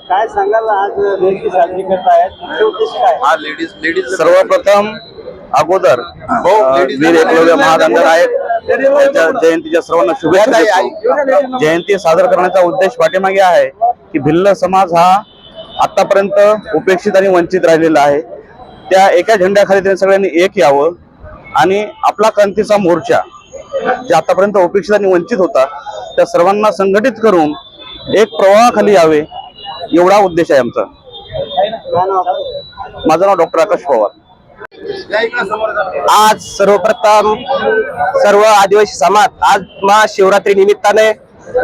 काय सांगाल आज जयंती साजरी करतायत, मुख्य उद्देश काय? हा लेडीज सर्वप्रथम अगोदर वीर एकलव्य महादंडनायक यांच्या जयंतीच्या सर्वांना शुभेच्छा देतो। जयंती साजरा करण्याचा उद्देश पाठीमागे आहे की भिल्ल समाज हा आतापर्यंत उपेक्षित आणि वंचित राहिलेला आहे। त्या एका झेंड्याखाली त्यांनी सगळ्यांनी एक यावं आणि आपला क्रांतीचा मोर्चा जे आतापर्यंत उपेक्षित आणि वंचित होता त्या सर्वांना संघटित करून एक प्रवाहाखाली यावे एवढा उद्देश आहे आमचा। माझं नाव डॉक्टर आकाश पवार। आज सर्वप्रथम सर्व आदिवासी समाज आज महाशिवरात्री निमित्ताने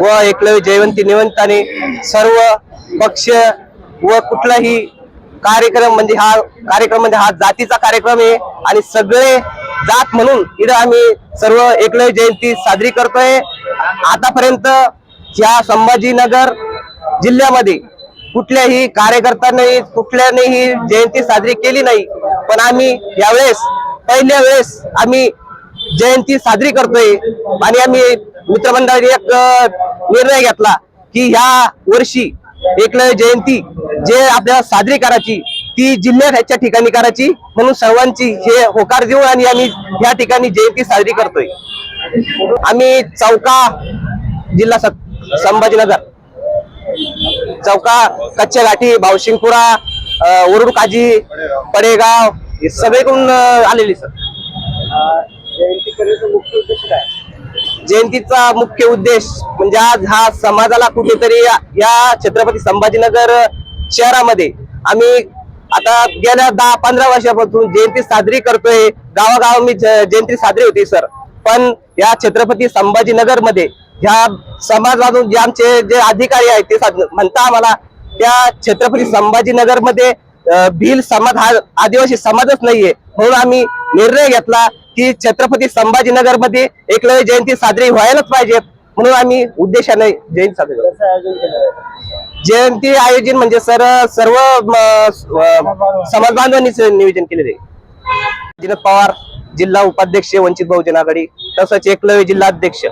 व एकलव्य जयंती निमित्ताने सर्व पक्ष व कुठलाही कार्यक्रम म्हणजे हा जातीचा कार्यक्रम आहे आणि सगळे जात म्हणून इथं आम्ही सर्व एकलव्य जयंती साजरी करतोय। आतापर्यंत या संभाजीनगर जिल्ह्यामध्ये कुठल्याही कार्यकर्त्यांनी कुठल्यानेही जयंती साजरी केली नाही, पण आम्ही यावेळेस पहिल्या वेळेस आम्ही जयंती साजरी करतोय आणि आम्ही मित्रमंडळाने एक निर्णय घेतला की ह्या वर्षी एकलव्य जयंती जे आपल्याला साजरी करायची ती जिल्ह्याच्या ठिकाणी करायची, म्हणून सर्वांची हे होकार देऊ आणि आम्ही या ठिकाणी जयंती साजरी करतोय। आम्ही चौका जिल्हा संभाजीनगर चौका कच्च्या घाटी भावशिंगपुरा वरुड काजी पडेगाव हे सगळेकडून आलेली सर। जयंती करण्याचा मुख्य उद्देश काय? जयंतीचा मुख्य उद्देश म्हणजे आज हा समाजाला कुठेतरी या छत्रपती संभाजीनगर शहरामध्ये आम्ही आता गेल्या 10-15 वर्षापासून जयंती साजरी करतोय। गावागाव मी जयंती साजरी होती सर, पण या छत्रपती संभाजीनगर मध्ये ह्या समाजातून जे आमचे जे अधिकारी आहेत ते म्हणता आम्हाला त्या छत्रपती संभाजीनगर मध्ये भिल समाज हा आदिवासी समाजच नाहीये, म्हणून आम्ही निर्णय घेतला की छत्रपती संभाजीनगर मध्ये एकलव्य जयंती साजरी व्हायलाच पाहिजे, म्हणून आम्ही उद्देशाने जयंती साजरी करतो। जयंती आयोजन म्हणजे सर सर्व समाज बांधवांनीच नियोजन केलेले आहे। जिनत पवार जिल्हा उपाध्यक्ष वंचित बहुजन आघाडी तसंच एकलव्य जिल्हा अध्यक्ष।